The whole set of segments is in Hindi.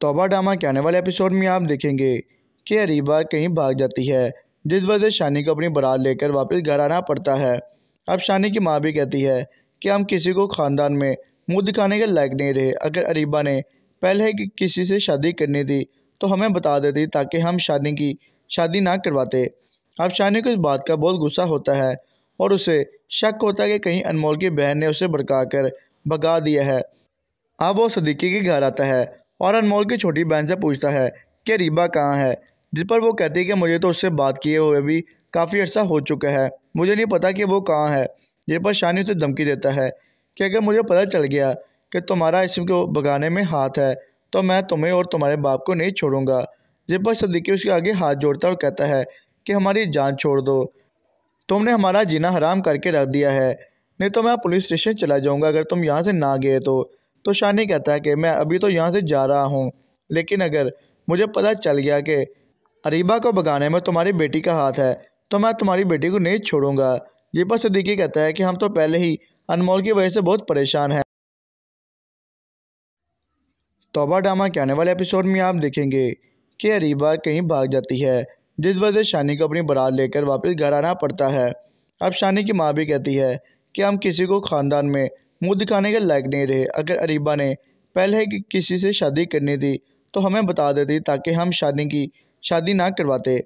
तौबा ड्रामा के आने वाले एपिसोड में आप देखेंगे कि अरीबा कहीं भाग जाती है, जिस वजह से शानी को अपनी बारात लेकर वापस घर आना पड़ता है। अब शानी की माँ भी कहती है कि हम किसी को ख़ानदान में मुंह दिखाने के लायक नहीं रहे। अगर अरीबा ने पहले ही किसी से शादी करनी थी तो हमें बता देती ताकि हम शादी ना करवाते। अब शानी को इस बात का बहुत गुस्सा होता है और उसे शक होता है कि कहीं अनमोल की बहन ने उसे भड़का कर भगा दिया है। अब वो सदीकी के घर आता है और अनमोल की छोटी बहन से पूछता है कि अरीबा कहाँ है, जिस पर वो कहती है कि मुझे तो उससे बात किए हुए भी काफ़ी अर्सा हो चुका है, मुझे नहीं पता कि वो कहाँ है। ये पर शानी उसे धमकी देता है कि अगर मुझे पता चल गया कि तुम्हारा इसम को भगाने में हाथ है तो मैं तुम्हें और तुम्हारे बाप को नहीं छोड़ूंगा। ये पर सदीकी उसके आगे हाथ जोड़ता है और कहता है कि हमारी जान छोड़ दो, तुमने हमारा जीना हराम करके रख दिया है, नहीं तो मैं पुलिस स्टेशन चला जाऊंगा अगर तुम यहाँ से ना गए तो शानी कहता है कि मैं अभी तो यहाँ से जा रहा हूँ, लेकिन अगर मुझे पता चल गया कि अरीबा को भगाने में तुम्हारी बेटी का हाथ है तो मैं तुम्हारी बेटी को नहीं छोड़ूंगा। ये पर सदीकी कहता है कि हम तो पहले ही अनमोल की वजह से बहुत परेशान हैं। तौबा ड्रामा के आने वाले एपिसोड में आप देखेंगे कि अरीबा कहीं भाग जाती है, जिस वजह से शानी को अपनी बारात लेकर वापस घर आना पड़ता है। अब शानी की माँ भी कहती है कि हम किसी को ख़ानदान में मुंह दिखाने के लायक नहीं रहे। अगर अरीबा ने पहले ही किसी से शादी करनी थी तो हमें बता देती ताकि हम शादी ना करवाते।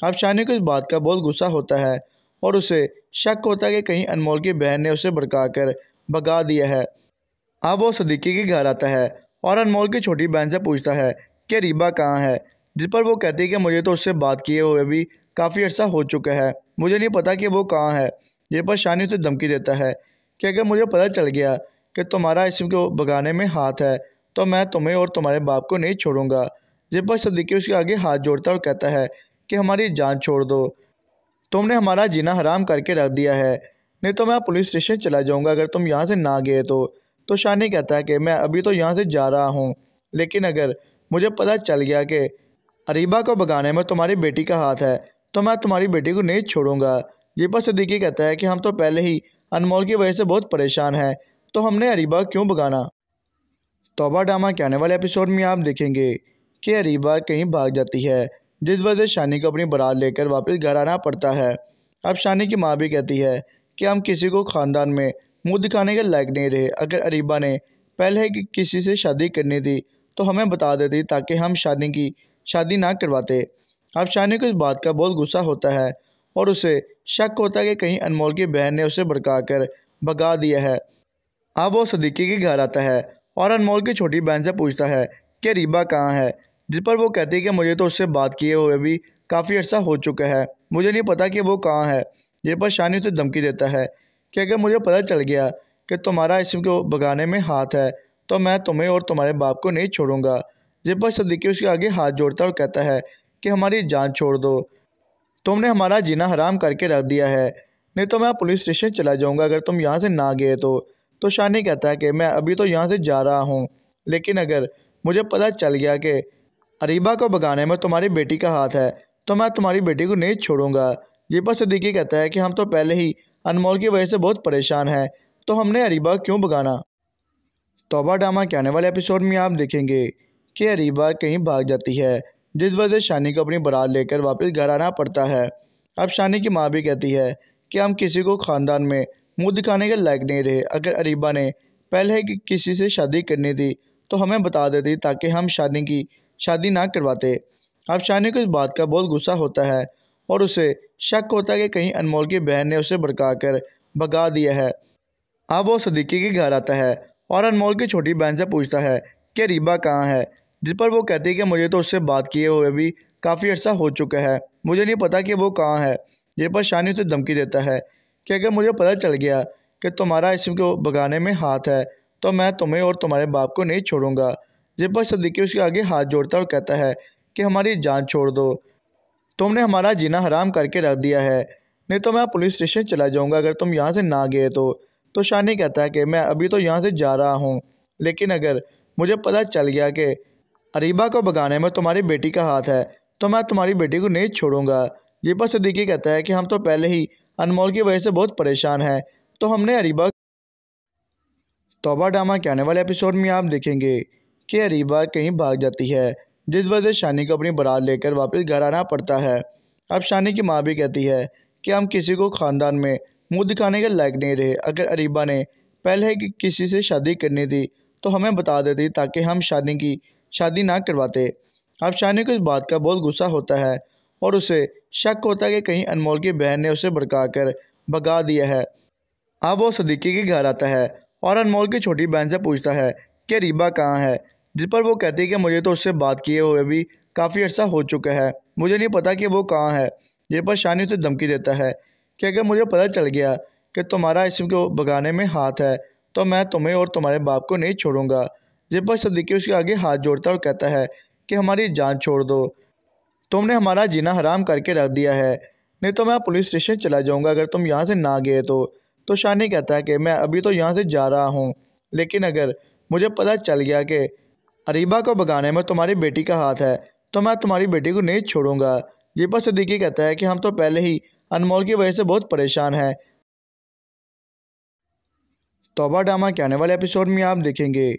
अब शानी को इस बात का बहुत गुस्सा होता है और उसे शक होता है कि कहीं अनमोल की बहन ने उसे भड़का कर भगा दिया है। अब वो सदीकी के घर आता है और अनमोल की छोटी बहन से पूछता है कि अरीबा कहाँ है, जिस पर वो कहती है कि मुझे तो उससे बात किए हुए भी काफ़ी अर्सा हो चुका है, मुझे नहीं पता कि वो कहाँ है। ये पर शानी उसे धमकी देता है कि अगर मुझे पता चल गया कि तुम्हारा इसम को भगाने में हाथ है तो मैं तुम्हें और तुम्हारे बाप को नहीं छोड़ूंगा। ये पर सदीकी उसके आगे हाथ जोड़ता है और कहता है कि हमारी जान छोड़ दो, तुमने हमारा जीना हराम करके रख दिया है, नहीं तो मैं पुलिस स्टेशन चला जाऊंगा अगर तुम यहाँ से ना गए तो शानी कहता है कि मैं अभी तो यहाँ से जा रहा हूँ, लेकिन अगर मुझे पता चल गया कि अरीबा को भगाने में तुम्हारी बेटी का हाथ है तो मैं तुम्हारी बेटी को नहीं छोड़ूंगा। ये पर सदीकी कहता है कि हम तो पहले ही अनमोल की वजह से बहुत परेशान हैं, तो हमने अरीबा क्यों भगाना। तौबा ड्रामा के आने वाले एपिसोड में आप देखेंगे कि अरीबा कहीं भाग जाती है, जिस वजह से शानी को अपनी बारात लेकर वापस घर आना पड़ता है। अब शानी की माँ भी कहती है कि हम किसी को ख़ानदान में मुंह दिखाने के लायक नहीं रहे। अगर अरीबा ने पहले ही किसी से शादी करनी थी तो हमें बता देती ताकि हम शादी ना करवाते। अब शानी को इस बात का बहुत गुस्सा होता है और उसे शक होता है कि कहीं अनमोल की बहन ने उसे भड़का कर भगा दिया है। अब वो सदीकी के घर आता है और अनमोल की छोटी बहन से पूछता है कि अरीबा कहाँ है, जिस पर वो कहती है कि मुझे तो उससे बात किए हुए भी काफ़ी अर्सा हो चुका है, मुझे नहीं पता कि वो कहाँ है। ये पर शानी उसे धमकी देता है कि अगर मुझे पता चल गया कि तुम्हारा इसम को भगाने में हाथ है तो मैं तुम्हें और तुम्हारे बाप को नहीं छोड़ूंगा। ये पर सदीकी उसके आगे हाथ जोड़ता है और कहता है कि हमारी जान छोड़ दो, तुमने हमारा जीना हराम करके रख दिया है, नहीं तो मैं पुलिस स्टेशन चला जाऊंगा अगर तुम यहाँ से ना गए तो शानी कहता है कि मैं अभी तो यहाँ से जा रहा हूँ, लेकिन अगर मुझे पता चल गया कि अरीबा को भगाने में तुम्हारी बेटी का हाथ है तो मैं तुम्हारी बेटी को नहीं छोड़ूंगा। ये पर सदीकी कहता है कि हम तो पहले ही अनमोल की वजह से बहुत परेशान हैं, तो हमने अरीबा क्यों भगाना। तौबा ड्रामा के आने वाले एपिसोड में आप देखेंगे कि अरीबा कहीं भाग जाती है, जिस वजह से शानी को अपनी बारात लेकर वापस घर आना पड़ता है। अब शानी की माँ भी कहती है कि हम किसी को ख़ानदान में मुंह दिखाने के लायक नहीं रहे। अगर अरीबा ने पहले ही किसी से शादी करनी थी तो हमें बता देती ताकि हम शादी ना करवाते। अब शानी को इस बात का बहुत गुस्सा होता है और उसे शक होता है कि कहीं अनमोल की बहन ने उसे भड़का कर भगा दिया है। अब वो सदीकी के घर आता है और अनमोल की छोटी बहन से पूछता है कि अरीबा कहाँ है, जिस पर वो कहती है कि मुझे तो उससे बात किए हुए भी काफ़ी अर्सा हो चुका है, मुझे नहीं पता कि वो कहाँ है। ये पर शानी उसे धमकी देता है कि अगर मुझे पता चल गया कि तुम्हारा इसम को भगाने में हाथ है तो मैं तुम्हें और तुम्हारे बाप को नहीं छोड़ूंगा। ये पर सदीकी उसके आगे हाथ जोड़ता है और कहता है कि हमारी जान छोड़ दो, तुमने हमारा जीना हराम करके रख दिया है, नहीं तो मैं पुलिस स्टेशन चला जाऊंगा अगर तुम यहाँ से ना गए तो शानी कहता है कि मैं अभी तो यहाँ से जा रहा हूँ, लेकिन अगर मुझे पता चल गया कि अरीबा को भगाने में तुम्हारी बेटी का हाथ है तो मैं तुम्हारी बेटी को नहीं छोड़ूंगा। ये पर सदीकी कहता है कि हम तो पहले ही अनमोल की वजह से बहुत परेशान हैं, तो हमने अरीबा। तौबा ड्रामा के आने वाले एपिसोड में आप देखेंगे कि अरीबा कहीं भाग जाती है, जिस वजह से शानी को अपनी बारात लेकर वापस घर आना पड़ता है। अब शानी की माँ भी कहती है कि हम किसी को ख़ानदान में मुंह दिखाने के लायक नहीं रहे। अगर अरीबा ने पहले ही किसी से शादी करनी थी तो हमें बता देती ताकि हम शादी ना करवाते। अब शानी को इस बात का बहुत गुस्सा होता है और उसे शक होता है कि कहीं अनमोल की बहन ने उसे भड़का कर भगा दिया है। अब वो सदीकी के घर आता है और अनमोल की छोटी बहन से पूछता है कि अरीबा कहाँ है, जिस पर वो कहती है कि मुझे तो उससे बात किए हुए भी काफ़ी अर्सा हो चुका है, मुझे नहीं पता कि वो कहाँ है। ये पर शानी उसे धमकी देता है कि अगर मुझे पता चल गया कि तुम्हारा इसम को भगाने में हाथ है तो मैं तुम्हें और तुम्हारे बाप को नहीं छोड़ूंगा। ये पर सदीकी उसके आगे हाथ जोड़ता है और कहता है कि हमारी जान छोड़ दो, तुमने हमारा जीना हराम करके रख दिया है, नहीं तो मैं पुलिस स्टेशन चला जाऊंगा अगर तुम यहाँ से ना गए तो शानी कहता है कि मैं अभी तो यहाँ से जा रहा हूँ, लेकिन अगर मुझे पता चल गया कि अरीबा को भगाने में तुम्हारी बेटी का हाथ है तो मैं तुम्हारी बेटी को नहीं छोड़ूंगा। ये पर सदीकी कहता है कि हम तो पहले ही अनमोल की वजह से बहुत परेशान हैं। तौबा ड्रामा के आने वाले एपिसोड में आप देखेंगे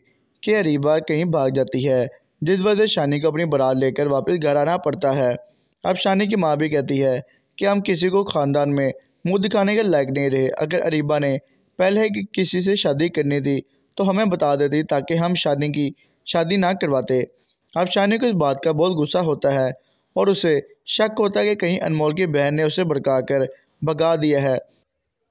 कि अरीबा कहीं भाग जाती है, जिस वजह से शानी को अपनी बारात लेकर वापस घर आना पड़ता है। अब शानी की माँ भी कहती है कि हम किसी को ख़ानदान में मुंह दिखाने के लायक नहीं रहे। अगर अरीबा ने पहले ही किसी से शादी करनी थी तो हमें बता देती ताकि हम शादी ना करवाते। अब शानी को इस बात का बहुत गुस्सा होता है और उसे शक होता है कि कहीं अनमोल की बहन ने उसे भड़का कर भगा दिया है।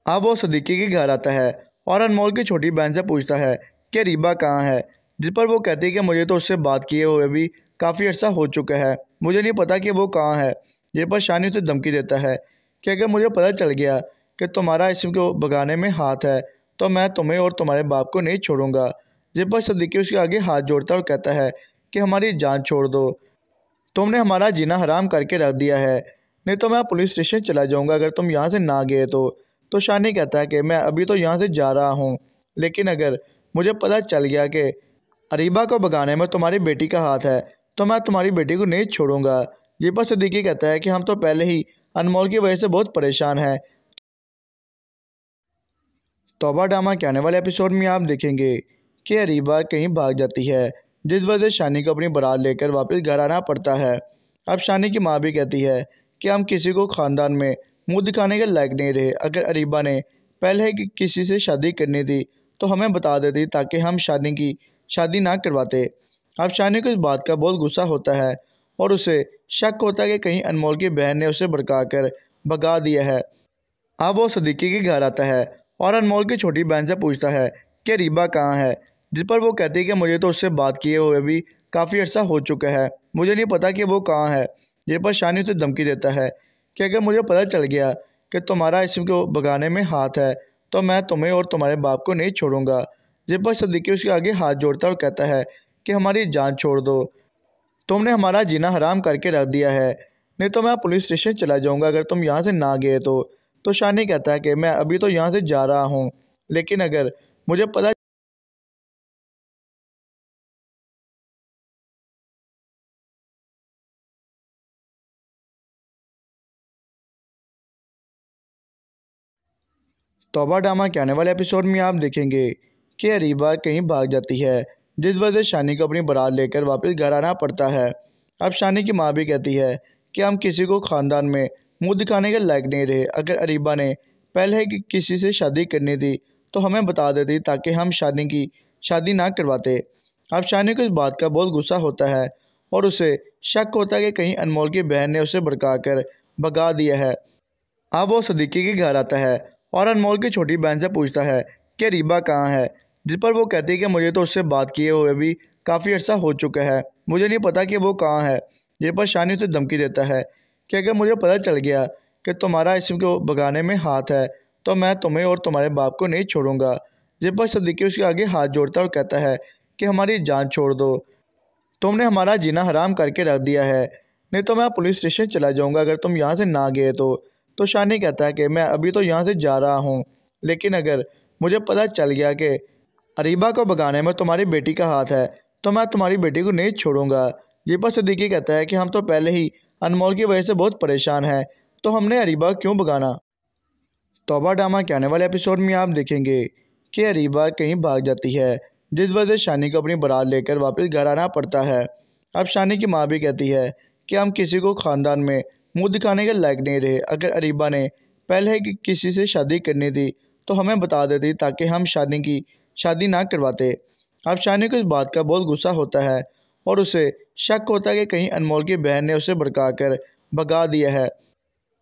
अब वो सदीकी के घर आता है और अनमोल की छोटी बहन से पूछता है कि अरीबा कहाँ है, जिस पर वो कहती है कि मुझे तो उससे बात किए हुए भी काफ़ी अर्सा हो चुका है, मुझे नहीं पता कि वो कहाँ है। ये पर शानी उसे धमकी देता है कि अगर मुझे पता चल गया कि तुम्हारा इसम को भगाने में हाथ है तो मैं तुम्हें और तुम्हारे बाप को नहीं छोड़ूंगा। ये पर सदीकी उसके आगे हाथ जोड़ता है और कहता है कि हमारी जान छोड़ दो, तुमने हमारा जीना हराम करके रख दिया है, नहीं तो मैं पुलिस स्टेशन चला जाऊंगा अगर तुम यहाँ से ना गए तो शानी कहता है कि मैं अभी तो यहाँ से जा रहा हूँ, लेकिन अगर मुझे पता चल गया कि अरीबा को भगाने में तुम्हारी बेटी का हाथ है तो मैं तुम्हारी बेटी को नहीं छोड़ूंगा। ये पर सदीकी कहता है कि हम तो पहले ही अनमोल की वजह से बहुत परेशान हैं। तौबा ड्रामा के आने वाले एपिसोड में आप देखेंगे कि अरीबा कहीं भाग जाती है, जिस वजह से शानी को अपनी बारात लेकर वापस घर आना पड़ता है। अब शानी की माँ भी कहती है कि हम किसी को ख़ानदान में मुंह दिखाने के लायक नहीं रहे। अगर अरीबा ने पहले ही किसी से शादी करनी थी तो हमें बता देती ताकि हम शादी ना करवाते। अब शानी को इस बात का बहुत गुस्सा होता है और उसे शक होता है कि कहीं अनमोल की बहन ने उसे भड़का कर भगा दिया है। अब वो सदीकी के घर आता है और अनमोल की छोटी बहन से पूछता है कि अरीबा कहाँ है, जिस पर वो कहती है कि मुझे तो उससे बात किए हुए भी काफ़ी अर्सा हो चुका है, मुझे नहीं पता कि वो कहाँ है। ये पर शानी उसे धमकी देता है कि अगर मुझे पता चल गया कि तुम्हारा इसम को भगाने में हाथ है तो मैं तुम्हें और तुम्हारे बाप को नहीं छोड़ूंगा। ये पर सदीकी उसके आगे हाथ जोड़ता है और कहता है कि हमारी जान छोड़ दो, तुमने हमारा जीना हराम करके रख दिया है, नहीं तो मैं पुलिस स्टेशन चला जाऊंगा अगर तुम यहाँ से ना गए तो शानी कहता है कि मैं अभी तो यहाँ से जा रहा हूँ, लेकिन अगर मुझे पता तौबा ड्रामा के आने वाले एपिसोड में आप देखेंगे कि अरीबा कहीं भाग जाती है, जिस वजह से शानी को अपनी बारात लेकर वापस घर आना पड़ता है। अब शानी की माँ भी कहती है कि हम किसी को ख़ानदान में मुंह दिखाने के लायक नहीं रहे। अगर अरीबा ने पहले ही किसी से शादी करनी थी तो हमें बता देती ताकि हम शादी ना करवाते। अब शानी को इस बात का बहुत गुस्सा होता है और उसे शक होता है कि कहीं अनमोल की बहन ने उसे भड़का कर भगा दिया है। अब वो सदीकी के घर आता है और अनमोल की छोटी बहन से पूछता है कि अरीबा कहाँ है, जिस पर वो कहती है कि मुझे तो उससे बात किए हुए भी काफ़ी अर्सा हो चुका है, मुझे नहीं पता कि वो कहाँ है। ये पर शानी उसे धमकी देता है कि अगर मुझे पता चल गया कि तुम्हारा इसम को भगाने में हाथ है तो मैं तुम्हें और तुम्हारे बाप को नहीं छोड़ूंगा। ये पर सदीकी उसके आगे हाथ जोड़ता है और कहता है कि हमारी जान छोड़ दो, तुमने हमारा जीना हराम करके रख दिया है, नहीं तो मैं पुलिस स्टेशन चला जाऊंगा अगर तुम यहाँ से ना गए तो शानी कहता है कि मैं अभी तो यहाँ से जा रहा हूँ, लेकिन अगर मुझे पता चल गया कि अरीबा को भगाने में तुम्हारी बेटी का हाथ है तो मैं तुम्हारी बेटी को नहीं छोड़ूंगा। ये पर सदीकी कहता है कि हम तो पहले ही अनमोल की वजह से बहुत परेशान हैं, तो हमने अरीबा क्यों भगाना। तौबा ड्रामा के आने वाले एपिसोड में आप देखेंगे कि अरीबा कहीं भाग जाती है, जिस वजह से शानी को अपनी बारात लेकर वापस घर आना पड़ता है। अब शानी की माँ भी कहती है कि हम किसी को ख़ानदान में मुंह दिखाने के लायक नहीं रहे। अगर अरीबा ने पहले ही किसी से शादी करनी थी तो हमें बता देती ताकि हम शादी ना करवाते। अब शानी को इस बात का बहुत गुस्सा होता है और उसे शक होता है कि कहीं अनमोल की बहन ने उसे भड़काकर भगा दिया है।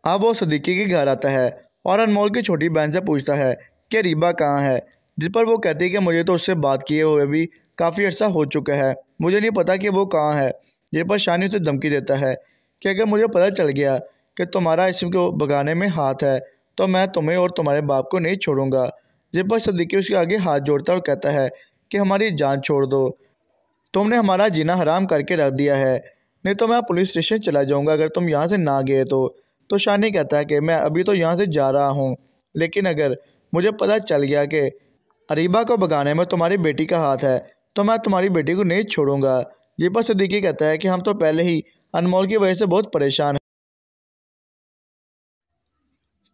अब वो सदीकी के घर आता है और अनमोल की छोटी बहन से पूछता है कि अरीबा कहाँ है, जिस पर वो कहती है कि मुझे तो उससे बात किए हुए भी काफ़ी अर्सा हो चुका है, मुझे नहीं पता कि वो कहाँ है। ये पर शानी उसे धमकी देता है कि अगर मुझे पता चल गया कि तुम्हारा इस्म को भगाने में हाथ है तो मैं तुम्हें और तुम्हारे बाप को नहीं छोड़ूंगा। जिस पर सदीकी उसके आगे हाथ जोड़ता है और कहता है कि हमारी जान छोड़ दो, तुमने हमारा जीना हराम करके रख दिया है, नहीं तो मैं पुलिस स्टेशन चला जाऊंगा अगर तुम यहाँ से ना गए तो शानी कहता है कि मैं अभी तो यहाँ से जा रहा हूँ, लेकिन अगर मुझे पता चल गया कि अरीबा को भगाने में तुम्हारी बेटी का हाथ है तो मैं तुम्हारी बेटी को नहीं छोड़ूंगा। ये पर सदीकी कहता है कि हम तो पहले ही अनमोल की वजह से बहुत परेशान हैं।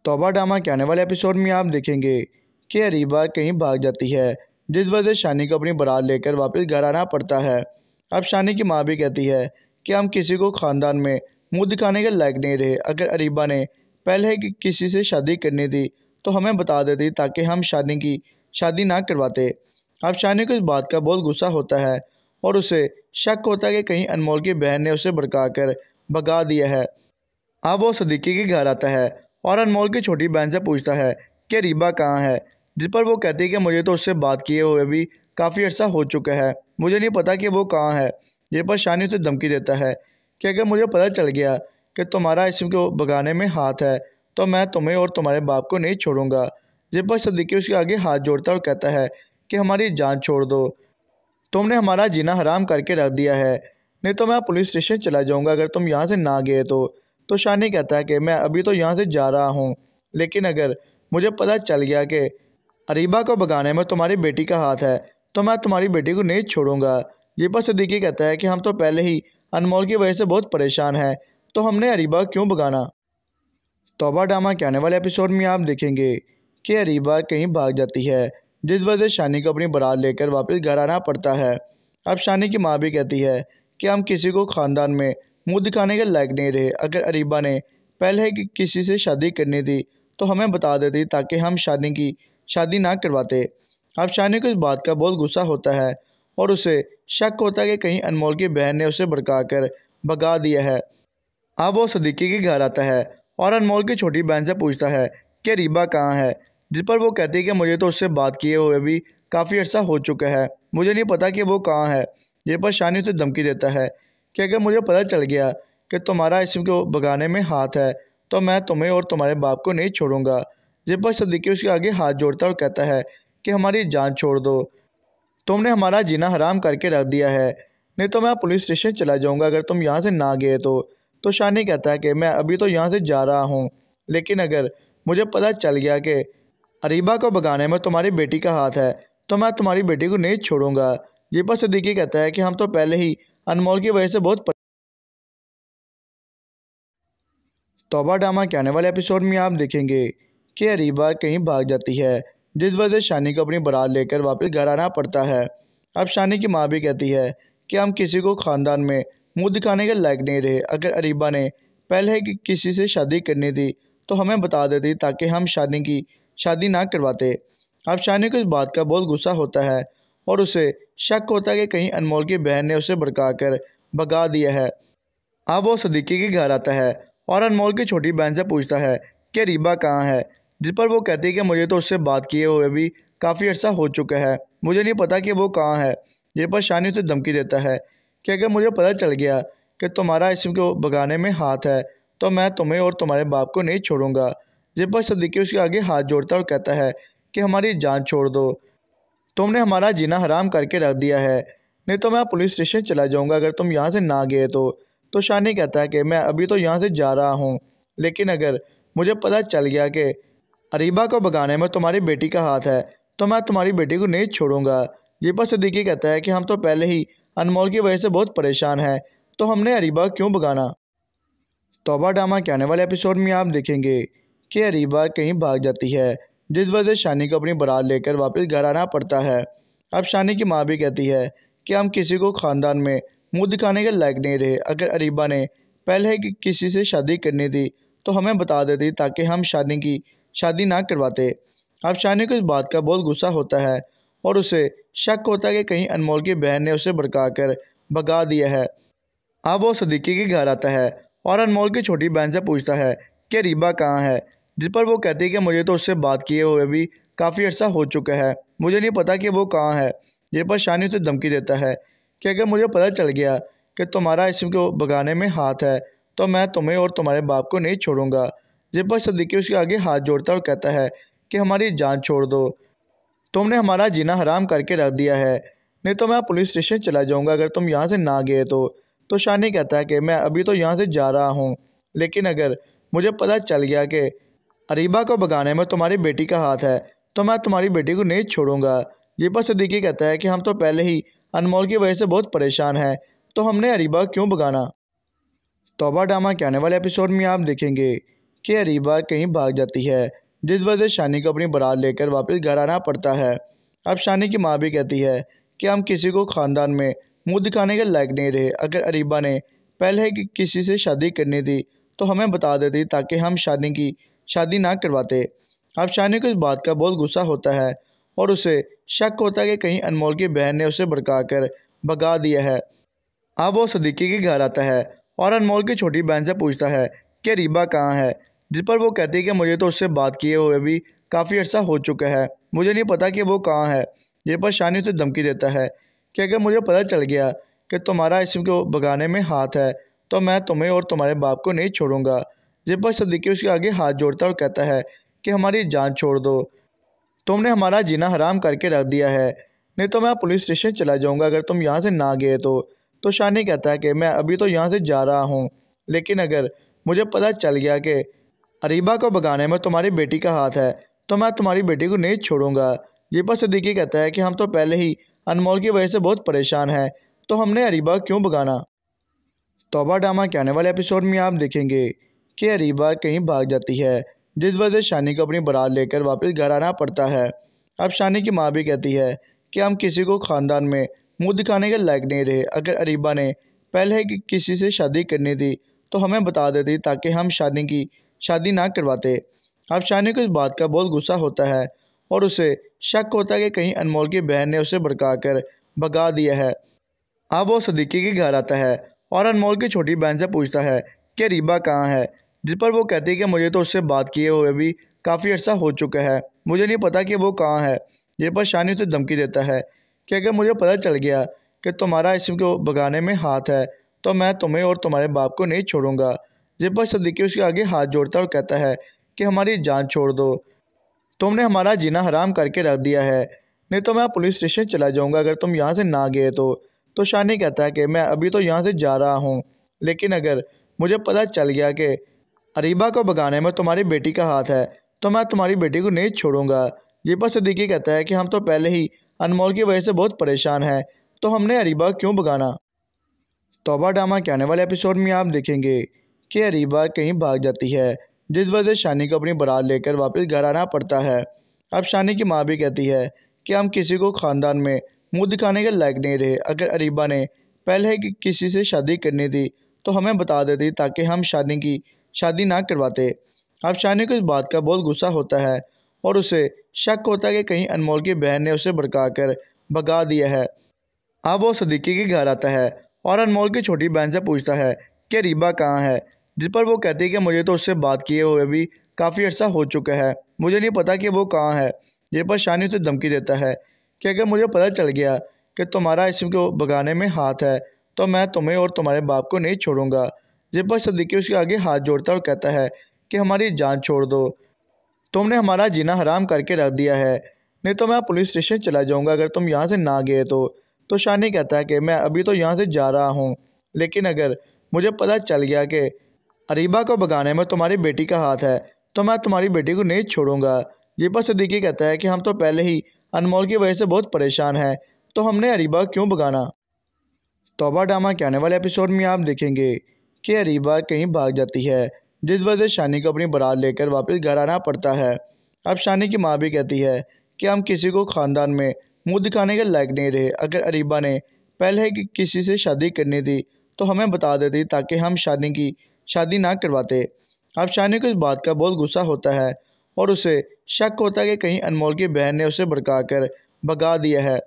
तौबा ड्रामा के आने वाले एपिसोड में आप देखेंगे कि अरीबा कहीं भाग जाती है, जिस वजह से शानी को अपनी बारात लेकर वापस घर आना पड़ता है। अब शानी की माँ भी कहती है कि हम किसी को ख़ानदान में मुंह दिखाने के लायक नहीं रहे। अगर अरीबा ने पहले ही किसी से शादी करनी थी तो हमें बता देती ताकि हम शादी ना करवाते। अब शानी को इस बात का बहुत गुस्सा होता है और उसे शक होता है कि कहीं अनमोल की बहन ने उसे भड़काकर भगा दिया है। अब वो सदीकी के घर आता है और अनमोल की छोटी बहन से पूछता है कि अरीबा कहाँ है, जिस पर वो कहती है कि मुझे तो उससे बात किए हुए भी काफ़ी अर्सा हो चुका है, मुझे नहीं पता कि वो कहाँ है। ये पर शानी उसे धमकी देता है कि अगर मुझे पता चल गया कि तुम्हारा इस्म को भगाने में हाथ है तो मैं तुम्हें और तुम्हारे बाप को नहीं छोड़ूंगा। ये पर सदीकी उसके आगे हाथ जोड़ता है और कहता है कि हमारी जान छोड़ दो, तुमने हमारा जीना हराम करके रख दिया है, नहीं तो मैं पुलिस स्टेशन चला जाऊंगा अगर तुम यहाँ से ना गए तो शानी कहता है कि मैं अभी तो यहाँ से जा रहा हूँ, लेकिन अगर मुझे पता चल गया कि अरीबा को भगाने में तुम्हारी बेटी का हाथ है तो मैं तुम्हारी बेटी को नहीं छोड़ूंगा। ये पर सदीकी कहता है कि हम तो पहले ही अनमोल की वजह से बहुत परेशान हैं, तो हमने अरीबा क्यों भगाना। तौबा ड्रामा के आने वाले एपिसोड में आप देखेंगे कि अरीबा कहीं भाग जाती है, जिस वजह से शानी को अपनी बारात लेकर वापस घर आना पड़ता है। अब शानी की माँ भी कहती है कि हम किसी को ख़ानदान में मुंह दिखाने के लायक नहीं रहे। अगर अरीबा ने पहले ही किसी से शादी करनी थी तो हमें बता देती ताकि हम शादी ना करवाते। अब शानी को इस बात का बहुत गुस्सा होता है और उसे शक होता है कि कहीं अनमोल की बहन ने उसे भड़काकर भगा दिया है। अब वो सदीकी के घर आता है और अनमोल की छोटी बहन से पूछता है कि अरीबा कहाँ है, जिस पर वो कहती है कि मुझे तो उससे बात किए हुए भी काफ़ी अर्सा हो चुका है, मुझे नहीं पता कि वो कहाँ है। ये पर शानी उसे धमकी देता है कि अगर मुझे पता चल गया कि तुम्हारा इस्म को भगाने में हाथ है तो मैं तुम्हें और तुम्हारे बाप को नहीं छोड़ूंगा। ये पर सदीकी उसके आगे हाथ जोड़ता है और कहता है कि हमारी जान छोड़ दो, तुमने हमारा जीना हराम करके रख दिया है, नहीं तो मैं पुलिस स्टेशन चला जाऊंगा अगर तुम यहाँ से ना गए तो शानी कहता है कि मैं अभी तो यहाँ से जा रहा हूँ, लेकिन अगर मुझे पता चल गया कि अरीबा को भगाने में तुम्हारी बेटी का हाथ है तो मैं तुम्हारी बेटी को नहीं छोड़ूंगा। ये पर सदीकी कहता है कि हम तो पहले ही अनमोल की वजह से बहुत तौबा ड्रामा के आने वाले एपिसोड में आप देखेंगे कि अरीबा कहीं भाग जाती है, जिस वजह से शानी को अपनी बारात लेकर वापस घर आना पड़ता है। अब शानी की माँ भी कहती है कि हम किसी को ख़ानदान में मुंह दिखाने के लायक नहीं रहे। अगर अरीबा ने पहले ही किसी से शादी करनी थी तो हमें बता देती ताकि हम शादी ना करवाते। अब शानी को इस बात का बहुत गुस्सा होता है और उसे शक होता है कि कहीं अनमोल की बहन ने उसे भड़काकर भगा दिया है। अब वो सदीकी के घर आता है और अनमोल की छोटी बहन से पूछता है कि अरीबा कहाँ है, जिस पर वो कहती है कि मुझे तो उससे बात किए हुए भी काफ़ी अर्सा हो चुका है, मुझे नहीं पता कि वो कहाँ है। ये पर शानी उसे धमकी देता है कि अगर मुझे पता चल गया कि तुम्हारा इस्म को भगाने में हाथ है तो मैं तुम्हें और तुम्हारे बाप को नहीं छोड़ूंगा। ये पर सदीकी उसके आगे हाथ जोड़ता है और कहता है कि हमारी जान छोड़ दो, तुमने हमारा जीना हराम करके रख दिया है, नहीं तो मैं पुलिस स्टेशन चला जाऊंगा अगर तुम यहाँ से ना गए तो शानी कहता है कि मैं अभी तो यहाँ से जा रहा हूँ, लेकिन अगर मुझे पता चल गया कि अरीबा को भगाने में तुम्हारी बेटी का हाथ है तो मैं तुम्हारी बेटी को नहीं छोड़ूंगा। ये पर सदीकी कहता है कि हम तो पहले ही अनमोल की वजह से बहुत परेशान हैं, तो हमने अरीबा क्यों भगाना। तौबा ड्रामा के आने वाले एपिसोड में आप देखेंगे कि अरीबा कहीं भाग जाती है, जिस वजह से शानी को अपनी बारात लेकर वापस घर आना पड़ता है। अब शानी की माँ भी कहती है कि हम किसी को ख़ानदान में मुंह दिखाने के लायक नहीं रहे। अगर अरीबा ने पहले ही किसी से शादी करनी थी तो हमें बता देती ताकि हम शादी ना करवाते। अब शानी को इस बात का बहुत गुस्सा होता है और उसे शक होता है कि कहीं अनमोल की बहन ने उसे भड़काकर भगा दिया है। अब वो सदीकी के घर आता है और अनमोल की छोटी बहन से पूछता है कि रीबा कहाँ है, जिस पर वो कहती है कि मुझे तो उससे बात किए हुए भी काफ़ी अर्सा हो चुका है, मुझे नहीं पता कि वो कहाँ है। ये पर शानी उसे धमकी देता है कि अगर मुझे पता चल गया कि तुम्हारा इस्म को भगाने में हाथ है तो मैं तुम्हें और तुम्हारे बाप को नहीं छोड़ूंगा। ये पर सदीकी उसके आगे हाथ जोड़ता और कहता है कि हमारी जान छोड़ दो, तुमने हमारा जीना हराम करके रख दिया है, नहीं तो मैं पुलिस स्टेशन चला जाऊंगा अगर तुम यहाँ से ना गए तो शानी कहता है कि मैं अभी तो यहाँ से जा रहा हूँ, लेकिन अगर मुझे पता चल गया कि अरीबा को भगाने में तुम्हारी बेटी का हाथ है तो मैं तुम्हारी बेटी को नहीं छोड़ूंगा। ये पर सदीकी कहता है कि हम तो पहले ही अनमोल की वजह से बहुत परेशान हैं, तो हमने अरीबा क्यों भगाना। तौबा ड्रामा के आने वाले एपिसोड में आप देखेंगे कि अरीबा कहीं भाग जाती है, जिस वजह से शानी को अपनी बारात लेकर वापस घर आना पड़ता है। अब शानी की माँ भी कहती है कि हम किसी को ख़ानदान में मुंह दिखाने के लायक नहीं रहे। अगर अरीबा ने पहले ही किसी से शादी करनी थी तो हमें बता देती ताकि हम शादी ना करवाते। अब शानी को इस बात का बहुत गुस्सा होता है और उसे शक होता है कि कहीं अनमोल की बहन ने उसे भड़काकर भगा दिया है। अब वो सदीकी के घर आता है और अनमोल की छोटी बहन से पूछता है कि रीबा कहाँ है, जिस पर वो कहती है कि मुझे तो उससे बात किए हुए भी काफ़ी अर्सा हो चुका है, मुझे नहीं पता कि वो कहाँ है। ये पर शानी उसे धमकी देता है कि अगर मुझे पता चल गया कि तुम्हारा इस्म को भगाने में हाथ है तो मैं तुम्हें और तुम्हारे बाप को नहीं छोड़ूंगा। ये पर सदीकी उसके आगे हाथ जोड़ता और कहता है कि हमारी जान छोड़ दो, तुमने हमारा जीना हराम करके रख दिया है, नहीं तो मैं पुलिस स्टेशन चला जाऊंगा अगर तुम यहाँ से ना गए तो शानी कहता है कि मैं अभी तो यहाँ से जा रहा हूँ, लेकिन अगर मुझे पता चल गया कि अरीबा को भगाने में तुम्हारी बेटी का हाथ है तो मैं तुम्हारी बेटी को नहीं छोड़ूंगा। ये पर सदीकी कहता है कि हम तो पहले ही अनमोल की वजह से बहुत परेशान हैं, तो हमने अरीबा क्यों भगाना। तौबा ड्रामा के आने वाले एपिसोड में आप देखेंगे कि अरीबा कहीं भाग जाती है, जिस वजह से शानी को अपनी बारात लेकर वापस घर आना पड़ता है। अब शानी की माँ भी कहती है कि हम किसी को ख़ानदान में मुंह दिखाने के लायक नहीं रहे। अगर अरीबा ने पहले ही किसी से शादी करनी थी तो हमें बता देती ताकि हम शादी ना करवाते। अब शानी को इस बात का बहुत गुस्सा होता है और उसे शक होता है कि कहीं अनमोल की बहन ने उसे भड़काकर भगा दिया है। अब वो सदीकी के घर आता है और अनमोल की छोटी बहन से पूछता है कि रीबा कहाँ है, जिस पर वो कहती है कि मुझे तो उससे बात किए हुए भी काफ़ी अर्सा हो चुका है, मुझे नहीं पता कि वो कहाँ है। ये पर शानी उसे धमकी देता है कि अगर मुझे पता चल गया कि तुम्हारा इस्म को भगाने में हाथ है तो मैं तुम्हें और तुम्हारे बाप को नहीं छोड़ूंगा। ये पर सदीकी उसके आगे हाथ जोड़ता और कहता है कि हमारी जान छोड़ दो, तुमने हमारा जीना हराम करके रख दिया है, नहीं तो मैं पुलिस स्टेशन चला जाऊंगा अगर तुम यहाँ से ना गए तो शानी कहता है कि मैं अभी तो यहाँ से जा रहा हूँ, लेकिन अगर मुझे पता चल गया कि अरीबा को भगाने में तुम्हारी बेटी का हाथ है तो मैं तुम्हारी बेटी को नहीं छोड़ूंगा। ये पर सदीकी कहता है कि हम तो पहले ही अनमोल की वजह से बहुत परेशान हैं, तो हमने अरीबा क्यों भगाना। तौबा ड्रामा के आने वाले एपिसोड में आप देखेंगे कि अरीबा कहीं भाग जाती है, जिस वजह से शानी को अपनी बारात लेकर वापस घर आना पड़ता है। अब शानी की माँ भी कहती है कि हम किसी को ख़ानदान में मुंह दिखाने के लायक नहीं रहे। अगर अरीबा ने पहले ही किसी से शादी करनी थी तो हमें बता देती ताकि हम शादी ना करवाते। अब शानी को इस बात का बहुत गुस्सा होता है और उसे शक होता है कि कहीं अनमोल की बहन ने उसे भड़काकर भगा दिया है। अब वो सदीकी के घर आता है और अनमोल की छोटी बहन से पूछता है कि रीबा कहाँ है, जिस पर वो कहती है कि मुझे तो उससे बात किए हुए भी काफ़ी अर्सा हो चुका है, मुझे नहीं पता कि वो कहाँ है। ये पर शानी उसे धमकी देता है कि अगर मुझे पता चल गया कि तुम्हारा इस्म को भगाने में हाथ है तो मैं तुम्हें और तुम्हारे बाप को नहीं छोड़ूंगा। ये पर सदीकी उसके आगे हाथ जोड़ता और कहता है कि हमारी जान छोड़ दो, तुमने हमारा जीना हराम करके रख दिया है, नहीं तो मैं पुलिस स्टेशन चला जाऊंगा अगर तुम यहाँ से ना गए तो शानी कहता है कि मैं अभी तो यहाँ से जा रहा हूँ, लेकिन अगर मुझे पता चल गया कि अरीबा को भगाने में तुम्हारी बेटी का हाथ है तो मैं तुम्हारी बेटी को नहीं छोड़ूंगा। ये पर सदीकी कहता है कि हम तो पहले ही अनमोल की वजह से बहुत परेशान हैं, तो हमने अरीबा क्यों भगाना। तौबा ड्रामा के आने वाले एपिसोड में आप देखेंगे कि अरीबा कहीं भाग जाती है, जिस वजह से शानी को अपनी बारात लेकर वापस घर आना पड़ता है। अब शानी की माँ भी कहती है कि हम किसी को ख़ानदान में मुंह दिखाने के लायक नहीं रहे। अगर अरीबा ने पहले ही किसी से शादी करनी थी तो हमें बता देती ताकि हम शादी ना करवाते। अब शानी को इस बात का बहुत गुस्सा होता है और उसे शक होता है कि कहीं अनमोल की बहन ने उसे भड़काकर भगा दिया है।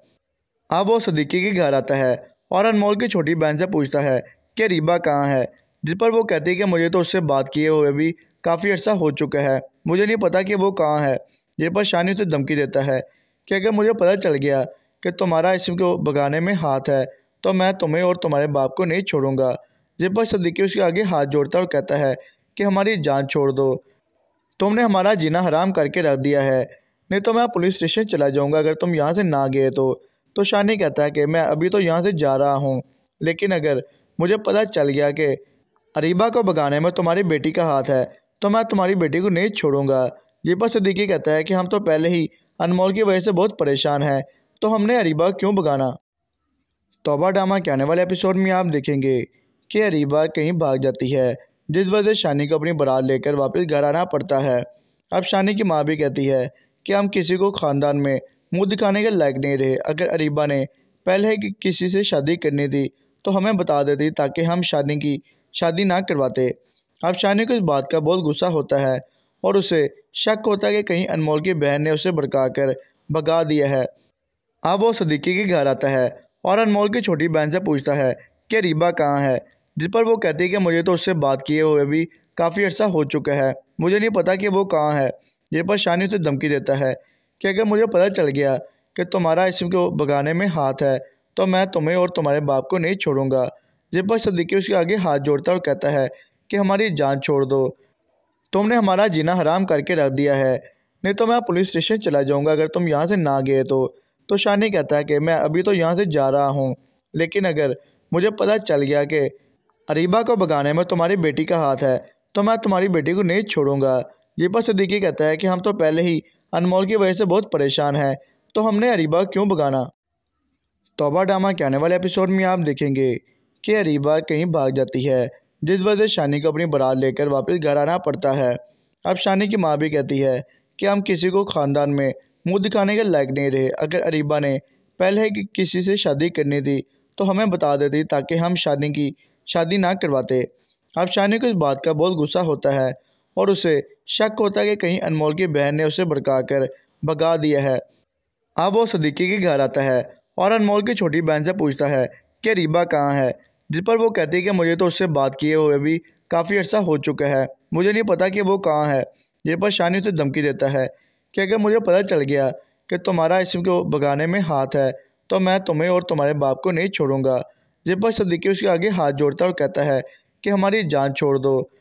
अब वो सदीकी के घर आता है और अनमोल की छोटी बहन से पूछता है कि अरीबा कहाँ है, जिस पर वो कहती है कि मुझे तो उससे बात किए हुए भी काफ़ी अर्सा हो चुका है, मुझे नहीं पता कि वो कहाँ है। ये पर शानी उसे धमकी देता है कि अगर मुझे पता चल गया कि तुम्हारा इसम को भगाने में हाथ है तो मैं तुम्हें और तुम्हारे बाप को नहीं छोड़ूंगा। ये पर सदीकी उसके आगे हाथ जोड़ता है और कहता है कि हमारी जान छोड़ दो, तुमने हमारा जीना हराम करके रख दिया है, नहीं तो मैं पुलिस स्टेशन चला जाऊंगा अगर तुम यहाँ से ना गए तो शानी कहता है कि मैं अभी तो यहाँ से जा रहा हूँ, लेकिन अगर मुझे पता चल गया कि अरीबा को भगाने में तुम्हारी बेटी का हाथ है तो मैं तुम्हारी बेटी को नहीं छोड़ूंगा। ये पर सदीकी कहता है कि हम तो पहले ही अनमोल की वजह से बहुत परेशान हैं, तो हमने अरीबा क्यों भगाना। तौबा ड्रामा के आने वाले एपिसोड में आप देखेंगे कि अरीबा कहीं भाग जाती है, जिस वजह से शानी को अपनी बारात लेकर वापस घर आना पड़ता है। अब शानी की माँ भी कहती है कि हम किसी को ख़ानदान में मुंह दिखाने के लायक नहीं रहे। अगर अरीबा ने पहले ही किसी से शादी करनी थी तो हमें बता देती ताकि हम शादी ना करवाते। अब शानी को इस बात का बहुत गुस्सा होता है और उसे शक होता है कि कहीं अनमोल की बहन ने उसे भड़काकर भगा दिया है। अब वो सदीकी के घर आता है और अनमोल की छोटी बहन से पूछता है कि अरीबा कहाँ है, जिस पर वो कहती है कि मुझे तो उससे बात किए हुए भी काफ़ी अर्सा हो चुका है, मुझे नहीं पता कि वो कहाँ है। ये पर शानी उसे धमकी देता है कि अगर मुझे पता चल गया कि तुम्हारा इसम को भगाने में हाथ है तो मैं तुम्हें और तुम्हारे बाप को नहीं छोड़ूंगा। ये पर सदीकी उसके आगे हाथ जोड़ता है और कहता है कि हमारी जान छोड़ दो, तुमने हमारा जीना हराम करके रख दिया है, नहीं तो मैं पुलिस स्टेशन चला जाऊंगा अगर तुम यहाँ से ना गए तो शानी कहता है कि मैं अभी तो यहाँ से जा रहा हूँ, लेकिन अगर मुझे पता चल गया कि अरीबा को भगाने में तुम्हारी बेटी का हाथ है तो मैं तुम्हारी बेटी को नहीं छोड़ूंगा। ये पर सदीकी कहता है कि हम तो पहले ही अनमोल की वजह से बहुत परेशान हैं, तो हमने अरीबा क्यों भगाना। तौबा ड्रामा के आने वाले एपिसोड में आप देखेंगे कि अरीबा कहीं भाग जाती है, जिस वजह से शानी को अपनी बारात लेकर वापस घर आना पड़ता है। अब शानी की माँ भी कहती है कि हम किसी को ख़ानदान में मुंह दिखाने के लायक नहीं रहे। अगर अरीबा ने पहले ही किसी से शादी करनी थी तो हमें बता देती ताकि हम शादी ना करवाते। अब शानी को इस बात का बहुत गुस्सा होता है और उसे शक होता है कि कहीं अनमोल की बहन ने उसे भड़काकर भगा दिया है। अब वो सदीकी के घर आता है और अनमोल की छोटी बहन से पूछता है कि अरीबा कहाँ है, जिस पर वो कहती है कि मुझे तो उससे बात किए हुए भी काफ़ी अर्सा हो चुका है, मुझे नहीं पता कि वो कहाँ है। ये पर शानी उसे धमकी देता है कि अगर मुझे पता चल गया कि तुम्हारा इसम को भगाने में हाथ है तो मैं तुम्हें और तुम्हारे बाप को नहीं छोड़ूंगा। ये पर सदीकी उसके आगे हाथ जोड़ता है और कहता है कि हमारी जान छोड़ दो,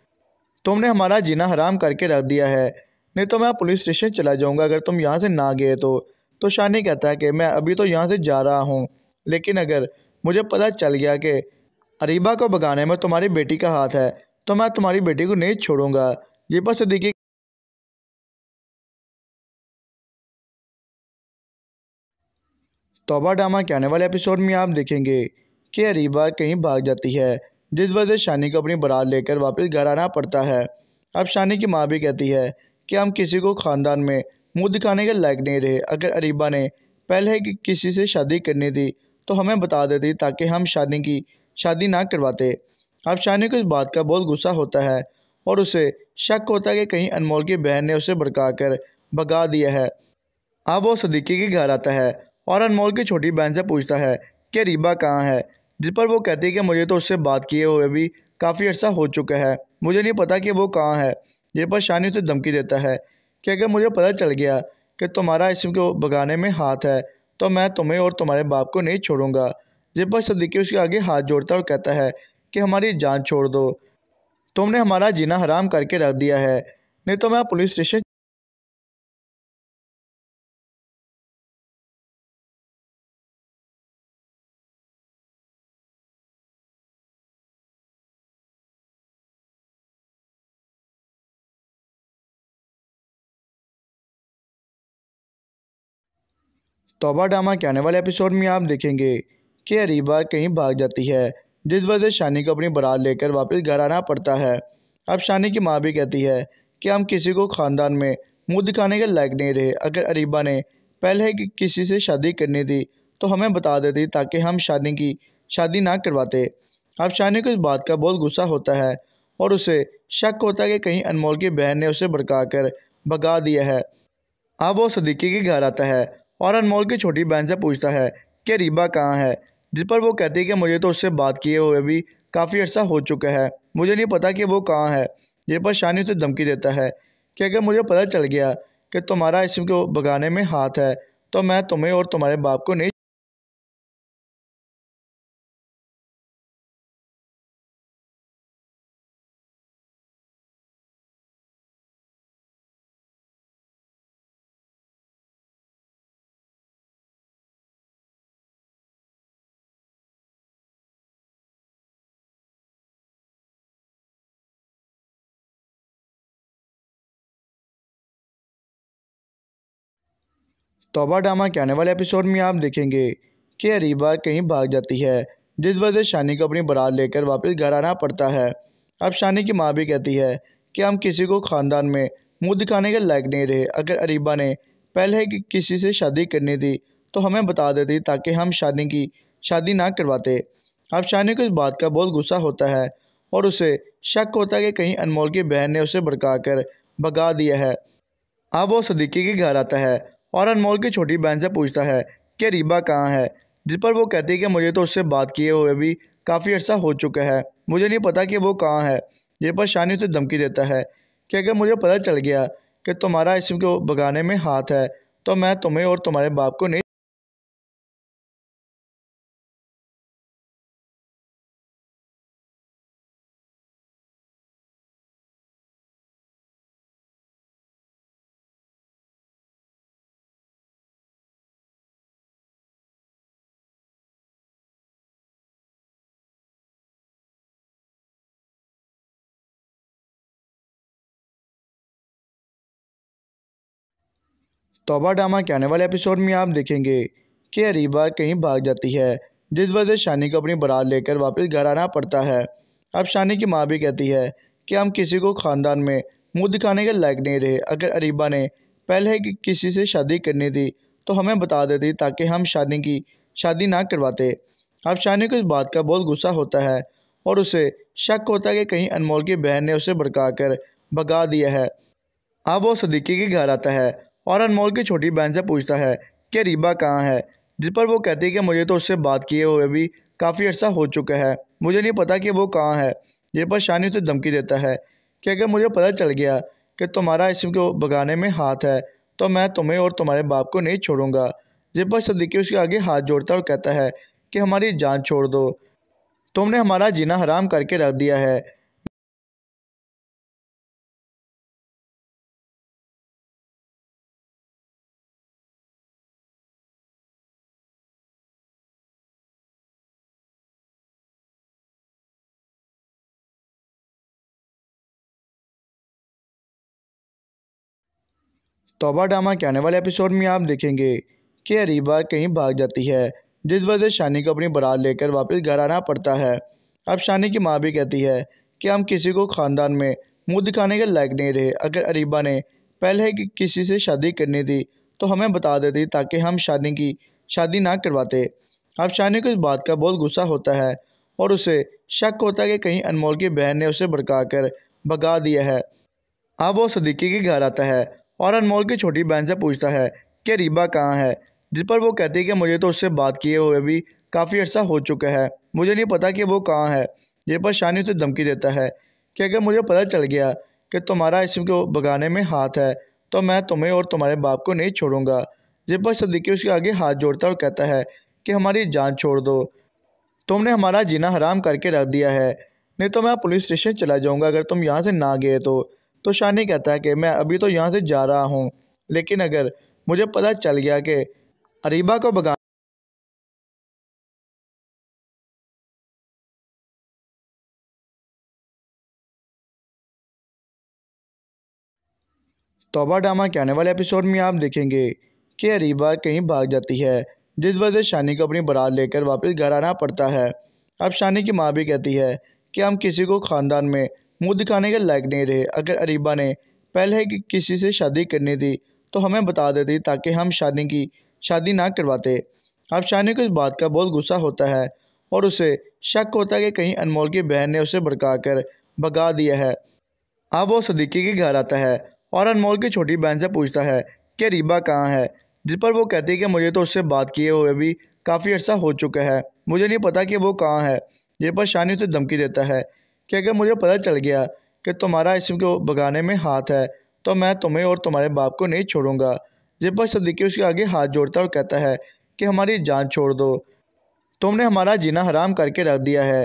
तुमने हमारा जीना हराम करके रख दिया है, नहीं तो मैं पुलिस स्टेशन चला जाऊंगा अगर तुम यहाँ से ना गए तो शानी कहता है कि मैं अभी तो यहाँ से जा रहा हूँ, लेकिन अगर मुझे पता चल गया कि अरीबा को भगाने में तुम्हारी बेटी का हाथ है तो मैं तुम्हारी बेटी को नहीं छोड़ूंगा। ये पर सदीकी तौबा ड्रामा के आने वाले एपिसोड में आप देखेंगे कि अरीबा कहीं भाग जाती है, जिस वजह से शानी को अपनी बारात लेकर वापस घर आना पड़ता है। अब शानी की माँ भी कहती है कि हम किसी को ख़ानदान में मुंह दिखाने के लायक नहीं रहे। अगर अरीबा ने पहले ही किसी से शादी करनी थी तो हमें बता देती ताकि हम शादी ना करवाते। अब शानी को इस बात का बहुत गुस्सा होता है और उसे शक होता है कि कहीं अनमोल की बहन ने उसे भड़काकर भगा दिया है। अब वो सदीकी के घर आता है और अनमोल की छोटी बहन से पूछता है कि अरीबा कहाँ है, जिस पर वो कहती है कि मुझे तो उससे बात किए हुए भी काफ़ी अर्सा हो चुका है, मुझे नहीं पता कि वो कहाँ है। ये पर शानी उसे धमकी देता है कि अगर मुझे पता चल गया कि तुम्हारा इसम को भगाने में हाथ है तो मैं तुम्हें और तुम्हारे बाप को नहीं छोड़ूंगा। ये पर सदीकी उसके आगे हाथ जोड़ता है और कहता है कि हमारी जान छोड़ दो, तुमने हमारा जीना हराम करके रख दिया है, नहीं तो मैं पुलिस स्टेशन तौबा ड्रामा के आने वाले एपिसोड में आप देखेंगे कि अरीबा कहीं भाग जाती है, जिस वजह से शानी को अपनी बारात लेकर वापस घर आना पड़ता है। अब शानी की माँ भी कहती है कि हम किसी को ख़ानदान में मुंह दिखाने के लायक नहीं रहे। अगर अरीबा ने पहले ही किसी से शादी करनी थी तो हमें बता देती ताकि हम शादी ना करवाते। अब शानी को इस बात का बहुत गुस्सा होता है और उसे शक होता है कि कहीं अनमोल की बहन ने उसे भड़काकर भगा दिया है। अब वो सदीकी के घर आता है और अनमोल की छोटी बहन से पूछता है कि रीबा कहाँ है, जिस पर वो कहती है कि मुझे तो उससे बात किए हुए भी काफ़ी अर्सा हो चुका है, मुझे नहीं पता कि वो कहाँ है। ये पर शानी उसे धमकी देता है कि अगर मुझे पता चल गया कि तुम्हारा इसम को भगाने में हाथ है तो मैं तुम्हें और तुम्हारे बाप को नहीं। तौबा ड्रामा के आने वाले एपिसोड में आप देखेंगे कि अरीबा कहीं भाग जाती है, जिस वजह से शानी को अपनी बारात लेकर वापस घर आना पड़ता है। अब शानी की माँ भी कहती है कि हम किसी को ख़ानदान में मुंह दिखाने के लायक नहीं रहे। अगर अरीबा ने पहले ही किसी से शादी करनी थी तो हमें बता देती ताकि हम शादी ना करवाते। अब शानी को इस बात का बहुत गुस्सा होता है और उसे शक होता है कि कहीं अनमोल की बहन ने उसे भड़काकर भगा दिया है। अब वो सदीकी के घर आता है और अनमोल की छोटी बहन से पूछता है कि रीबा कहाँ है, जिस पर वो कहती है कि मुझे तो उससे बात किए हुए भी काफ़ी अर्सा हो चुका है, मुझे नहीं पता कि वो कहाँ है। ये पर शानी उसे धमकी देता है कि अगर मुझे पता चल गया कि तुम्हारा इसम को भगाने में हाथ है तो मैं तुम्हें और तुम्हारे बाप को नहीं। तौबा ड्रामा के आने वाले एपिसोड में आप देखेंगे कि अरीबा कहीं भाग जाती है, जिस वजह से शानी को अपनी बारात लेकर वापस घर आना पड़ता है। अब शानी की माँ भी कहती है कि हम किसी को ख़ानदान में मुंह दिखाने के लायक नहीं रहे। अगर अरीबा ने पहले ही किसी से शादी करनी थी तो हमें बता देती ताकि हम शादी ना करवाते। अब शानी को इस बात का बहुत गुस्सा होता है और उसे शक होता है कि कहीं अनमोल की बहन ने उसे भड़काकर भगा दिया है। अब वो सदीकी के घर आता है और अनमोल की छोटी बहन से पूछता है कि रीबा कहाँ है, जिस पर वो कहती है कि मुझे तो उससे बात किए हुए भी काफ़ी अर्सा हो चुका है, मुझे नहीं पता कि वो कहाँ है। ये पर शानी उसे धमकी देता है कि अगर मुझे पता चल गया कि तुम्हारा इसम को भगाने में हाथ है तो मैं तुम्हें और तुम्हारे बाप को नहीं छोड़ूंगा। ये पर सदीकी उसके आगे हाथ जोड़ता और कहता है कि हमारी जान छोड़ दो, तुमने हमारा जीना हराम करके रख दिया है। तौबा ड्रामा के आने वाले एपिसोड में आप देखेंगे कि अरीबा कहीं भाग जाती है, जिस वजह से शानी को अपनी बारात लेकर वापस घर आना पड़ता है। अब शानी की माँ भी कहती है कि हम किसी को ख़ानदान में मुंह दिखाने के लायक नहीं रहे। अगर अरीबा ने पहले ही किसी से शादी करनी थी तो हमें बता देती ताकि हम शादी ना करवाते। अब शानी को इस बात का बहुत गुस्सा होता है और उसे शक होता है कि कहीं अनमोल की बहन ने उसे भड़काकर भगा दिया है। अब वो सदीकी के घर आता है और अनमोल की छोटी बहन से पूछता है कि रीबा कहाँ है, जिस पर वो कहती है कि मुझे तो उससे बात किए हुए भी काफ़ी अर्सा हो चुका है, मुझे नहीं पता कि वो कहाँ है। ये पर शानी उसे धमकी देता है कि अगर मुझे पता चल गया कि तुम्हारा इसम को भगाने में हाथ है तो मैं तुम्हें और तुम्हारे बाप को नहीं छोड़ूंगा। ये पर सदीकी उसके आगे हाथ जोड़ता और कहता है कि हमारी जान छोड़ दो, तुमने हमारा जीना हराम करके रख दिया है, नहीं तो मैं पुलिस स्टेशन चला जाऊंगा अगर तुम यहाँ से ना गए तो शानी कहता है कि मैं अभी तो यहाँ से जा रहा हूँ, लेकिन अगर मुझे पता चल गया कि अरीबा को भगा। तौबा ड्रामा के आने वाले एपिसोड में आप देखेंगे कि अरीबा कहीं भाग जाती है, जिस वजह से शानी को अपनी बारात लेकर वापस घर आना पड़ता है। अब शानी की माँ भी कहती है कि हम किसी को ख़ानदान में मुंह दिखाने के लायक नहीं रहे। अगर अरीबा ने पहले ही किसी से शादी करनी थी तो हमें बता देती ताकि हम शादी ना करवाते। अब शानी को इस बात का बहुत गुस्सा होता है और उसे शक होता है कि कहीं अनमोल की बहन ने उसे भड़काकर भगा दिया है। अब वो सदीकी के घर आता है और अनमोल की छोटी बहन से पूछता है कि रीबा कहाँ है, जिस पर वो कहती है कि मुझे तो उससे बात किए हुए भी काफ़ी अर्सा हो चुका है, मुझे नहीं पता कि वो कहाँ है। ये पर शानी उसे धमकी देता है कि अगर मुझे पता चल गया कि तुम्हारा इसम को भगाने में हाथ है तो मैं तुम्हें और तुम्हारे बाप को नहीं छोड़ूंगा। जिस पर सदीकी उसके आगे हाथ जोड़ता है और कहता है कि हमारी जान छोड़ दो, तुमने हमारा जीना हराम करके रख दिया है,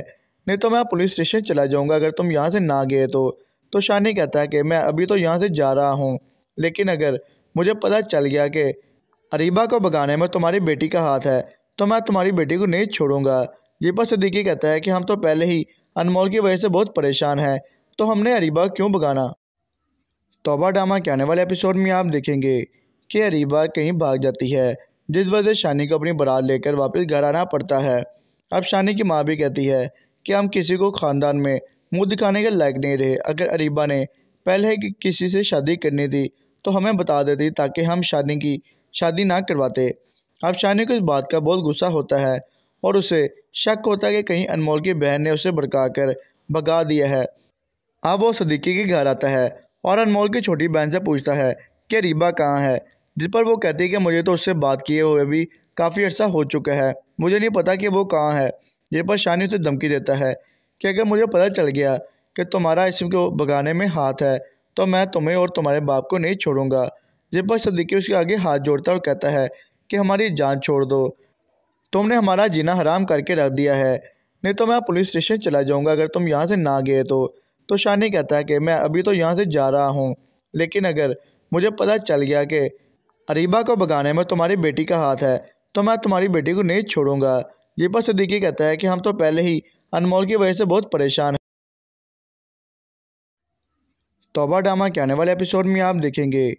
नहीं तो मैं पुलिस स्टेशन चला जाऊंगा अगर तुम यहाँ से ना गए तो शानी कहता है कि मैं अभी तो यहाँ से जा रहा हूँ, लेकिन अगर मुझे पता चल गया कि अरीबा को भगाने में तुम्हारी बेटी का हाथ है तो मैं तुम्हारी बेटी को नहीं छोड़ूंगा। ये पर सदीकी कहता है कि हम तो पहले ही अनमोल की वजह से बहुत परेशान हैं, तो हमने अरीबा क्यों भगाना। तौबा ड्रामा के आने वाले एपिसोड में आप देखेंगे कि अरीबा कहीं भाग जाती है, जिस वजह से शानी को अपनी बारात लेकर वापस घर आना पड़ता है। अब शानी की माँ भी कहती है कि हम किसी को ख़ानदान में मुंह दिखाने के लायक नहीं रहे, अगर अरीबा ने पहले ही किसी से शादी करनी थी तो हमें बता देती ताकि हम शादी ना करवाते। अब शानी को इस बात का बहुत गुस्सा होता है और उसे शक होता है कि कहीं अनमोल की बहन ने उसे भड़काकर भगा दिया है। अब वो सदीकी के घर आता है और अनमोल की छोटी बहन से पूछता है कि रीबा कहाँ है, जिस पर वो कहती है कि मुझे तो उससे बात किए हुए भी काफ़ी अर्सा हो चुका है, मुझे नहीं पता कि वो कहाँ है। ये पर शानी उसे धमकी देता है कि अगर मुझे पता चल गया कि तुम्हारा इसम को भगाने में हाथ है तो मैं तुम्हें और तुम्हारे बाप को नहीं छोड़ूंगा। ये पर सदीकी उसके आगे हाथ जोड़ता है और कहता है कि हमारी जान छोड़ दो, तुमने हमारा जीना हराम करके रख दिया है, नहीं तो मैं पुलिस स्टेशन चला जाऊंगा अगर तुम यहाँ से ना गए तो शानी कहता है कि मैं अभी तो यहाँ से जा रहा हूँ, लेकिन अगर मुझे पता चल गया कि अरीबा को भगाने में तुम्हारी बेटी का हाथ है तो मैं तुम्हारी बेटी को नहीं छोड़ूंगा। ये पर सदीकी कहता है कि हम तो पहले ही अनमोल की वजह से बहुत परेशान हैं। तौबा ड्रामा के आने वाले एपिसोड में आप देखेंगे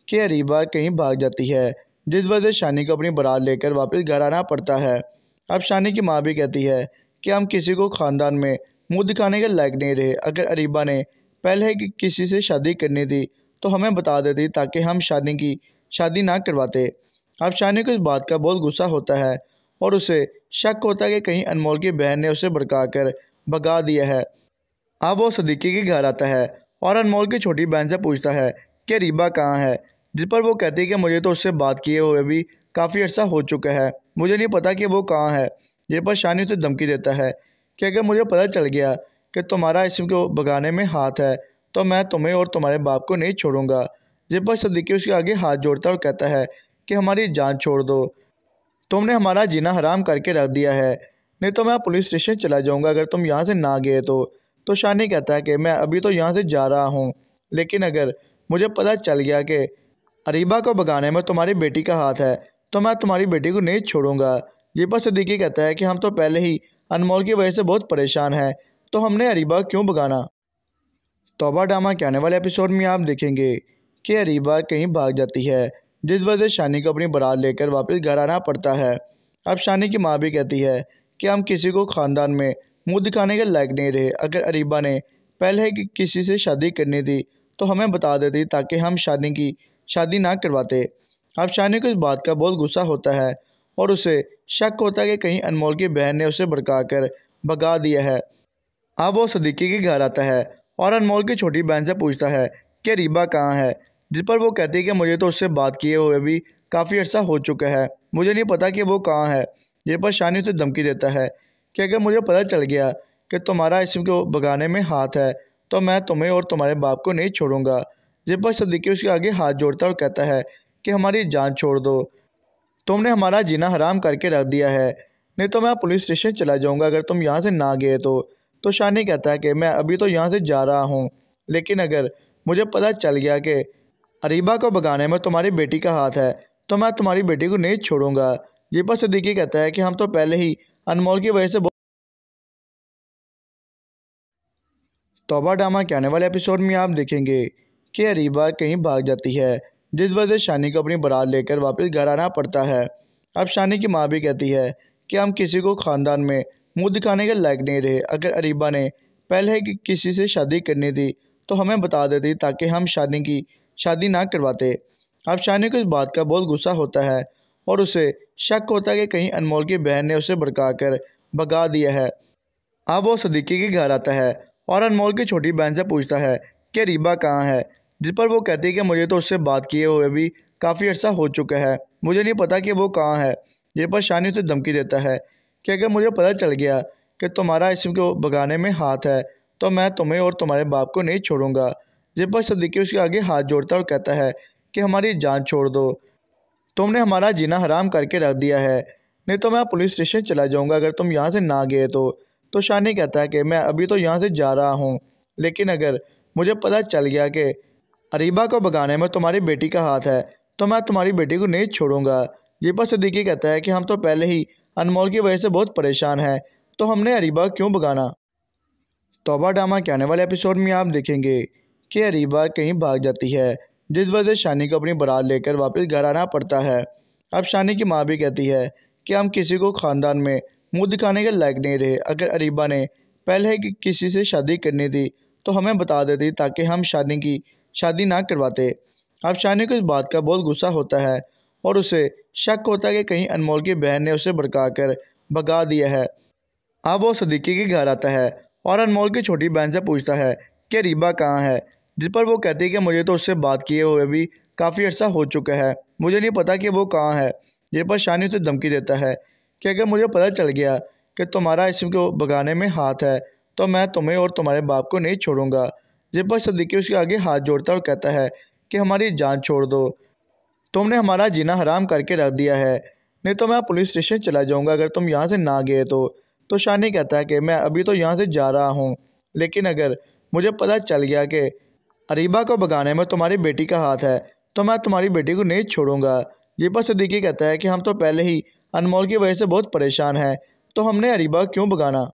कि अरीबा कहीं भाग जाती है, जिस वजह से शानी को अपनी बारात लेकर वापस घर आना पड़ता है। अब शानी की माँ भी कहती है कि हम किसी को ख़ानदान में मुंह दिखाने के लायक नहीं रहे, अगर अरीबा ने पहले ही किसी से शादी करनी थी तो हमें बता देती ताकि हम शादी ना करवाते। अब शानी को इस बात का बहुत गुस्सा होता है और उसे शक होता है कि कहीं अनमोल की बहन ने उसे भड़काकर भगा दिया है। अब वो सदीकी के घर आता है और अनमोल की छोटी बहन से पूछता है कि रीबा कहाँ है, जिस पर वो कहती है कि मुझे तो उससे बात किए हुए भी काफ़ी अर्सा हो चुका है, मुझे नहीं पता कि वो कहाँ है। ये पर शानी उसे धमकी देता है कि अगर मुझे पता चल गया कि तुम्हारा इसम को भगाने में हाथ है तो मैं तुम्हें और तुम्हारे बाप को नहीं छोड़ूंगा। ये पर सदीकी उसके आगे हाथ जोड़ता है और कहता है कि हमारी जान छोड़ दो, तुमने हमारा जीना हराम करके रख दिया है, नहीं तो मैं पुलिस स्टेशन चला जाऊंगा अगर तुम यहाँ से ना गए तो शानी कहता है कि मैं अभी तो यहाँ से जा रहा हूँ, लेकिन अगर मुझे पता चल गया कि अरीबा को भगाने में तुम्हारी बेटी का हाथ है तो मैं तुम्हारी बेटी को नहीं छोड़ूंगा। ये पर सदीकी कहता है कि हम तो पहले ही अनमोल की वजह से बहुत परेशान हैं, तो हमने अरीबा क्यों भगाना। तौबा ड्रामा के आने वाले एपिसोड में आप देखेंगे कि अरीबा कहीं भाग जाती है, जिस वजह से शानी को अपनी बारात लेकर वापस घर आना पड़ता है। अब शानी की माँ भी कहती है कि हम किसी को ख़ानदान में मुंह दिखाने के लायक नहीं रहे, अगर अरीबा ने पहले ही किसी से शादी करनी थी तो हमें बता देती ताकि हम शादी ना करवाते। अब शानी को इस बात का बहुत गुस्सा होता है और उसे शक होता है कि कहीं अनमोल की बहन ने उसे भड़काकर भगा दिया है। अब वो सदीकी के घर आता है और अनमोल की छोटी बहन से पूछता है कि रीबा कहाँ है, जिस पर वो कहती है कि मुझे तो उससे बात किए हुए भी काफ़ी अर्सा हो चुका है, मुझे नहीं पता कि वो कहाँ है। ये पर शानी उसे धमकी देता है कि अगर मुझे पता चल गया कि तुम्हारा इसम को भगाने में हाथ है तो मैं तुम्हें और तुम्हारे बाप को नहीं छोड़ूंगा। ये पर सदीकी उसके आगे हाथ जोड़ता है और कहता है कि हमारी जान छोड़ दो, तुमने हमारा जीना हराम करके रख दिया है, नहीं तो मैं पुलिस स्टेशन चला जाऊंगा अगर तुम यहाँ से ना गए तो शानी कहता है कि मैं अभी तो यहाँ से जा रहा हूँ, लेकिन अगर मुझे पता चल गया कि अरीबा को भगाने में तुम्हारी बेटी का हाथ है तो मैं तुम्हारी बेटी को नहीं छोड़ूंगा। ये पर सदीकी कहता है कि हम तो पहले ही अनमोल की वजह से तौबा ड्रामा के आने वाले एपिसोड में आप देखेंगे कि अरीबा कहीं भाग जाती है, जिस वजह से शानी को अपनी बारात लेकर वापस घर आना पड़ता है। अब शानी की माँ भी कहती है कि हम किसी को ख़ानदान में मुंह दिखाने के लायक नहीं रहे, अगर अरीबा ने पहले ही किसी से शादी करनी थी तो हमें बता देती ताकि हम शादी ना करवाते। अब शानी को इस बात का बहुत गुस्सा होता है और उसे शक होता है कि कहीं अनमोल की बहन ने उसे भड़काकर भगा दिया है। अब वो सदीकी के घर आता है और अनमोल की छोटी बहन से पूछता है कि रीबा कहाँ है, जिस पर वो कहती है कि मुझे तो उससे बात किए हुए भी काफ़ी अर्सा हो चुका है, मुझे नहीं पता कि वो कहाँ है। ये पर शानी उसे धमकी देता है कि अगर मुझे पता चल गया कि तुम्हारा इसम को भगाने में हाथ है तो मैं तुम्हें और तुम्हारे बाप को नहीं छोड़ूंगा। जिस पर सदीकी उसके आगे हाथ जोड़ता है और कहता है कि हमारी जान छोड़ दो, तुमने हमारा जीना हराम करके रख दिया है, नहीं तो मैं पुलिस स्टेशन चला जाऊंगा अगर तुम यहाँ से ना गए तो शानी कहता है कि मैं अभी तो यहाँ से जा रहा हूँ, लेकिन अगर मुझे पता चल गया कि अरीबा को भगाने में तुम्हारी बेटी का हाथ है तो मैं तुम्हारी बेटी को नहीं छोड़ूंगा। ये पर सदीकी कहता है कि हम तो पहले ही अनमोल की वजह से बहुत परेशान हैं, तो हमने अरीबा क्यों भगाना। तौबा ड्रामा के आने वाले एपिसोड में आप देखेंगे कि अरीबा कहीं भाग जाती है, जिस वजह से शानी को अपनी बारात लेकर वापस घर आना पड़ता है। अब शानी की माँ भी कहती है कि हम किसी को ख़ानदान में मुंह दिखाने के लायक नहीं रहे, अगर अरीबा ने पहले ही किसी से शादी करनी थी तो हमें बता देती ताकि हम शादी ना करवाते। अब शानी को इस बात का बहुत गुस्सा होता है और उसे शक होता है कि कहीं अनमोल की बहन ने उसे भड़काकर भगा दिया है। अब वो सदीकी के घर आता है और अनमोल की छोटी बहन से पूछता है कि रीबा कहाँ है, जिस पर वो कहती है कि मुझे तो उससे बात किए हुए भी काफ़ी अर्सा हो चुका है, मुझे नहीं पता कि वो कहाँ है। ये पर शानी उसे धमकी देता है कि अगर मुझे पता चल गया कि तुम्हारा इसम को भगाने में हाथ है तो मैं तुम्हें और तुम्हारे बाप को नहीं छोड़ूंगा। जिस पर सदीकी उसके आगे हाथ जोड़ता है और कहता है कि हमारी जान छोड़ दो, तुमने हमारा जीना हराम करके रख दिया है, नहीं तो मैं पुलिस स्टेशन चला जाऊंगा अगर तुम यहाँ से ना गए तो शानी कहता है कि मैं अभी तो यहाँ से जा रहा हूँ, लेकिन अगर मुझे पता चल गया कि अरीबा को भगाने में तुम्हारी बेटी का हाथ है तो मैं तुम्हारी बेटी को नहीं छोड़ूंगा। ये पर सदीकी कहता है कि हम तो पहले ही अनमोल की वजह से बहुत परेशान हैं, तो हमने अरीबा क्यों भगाना।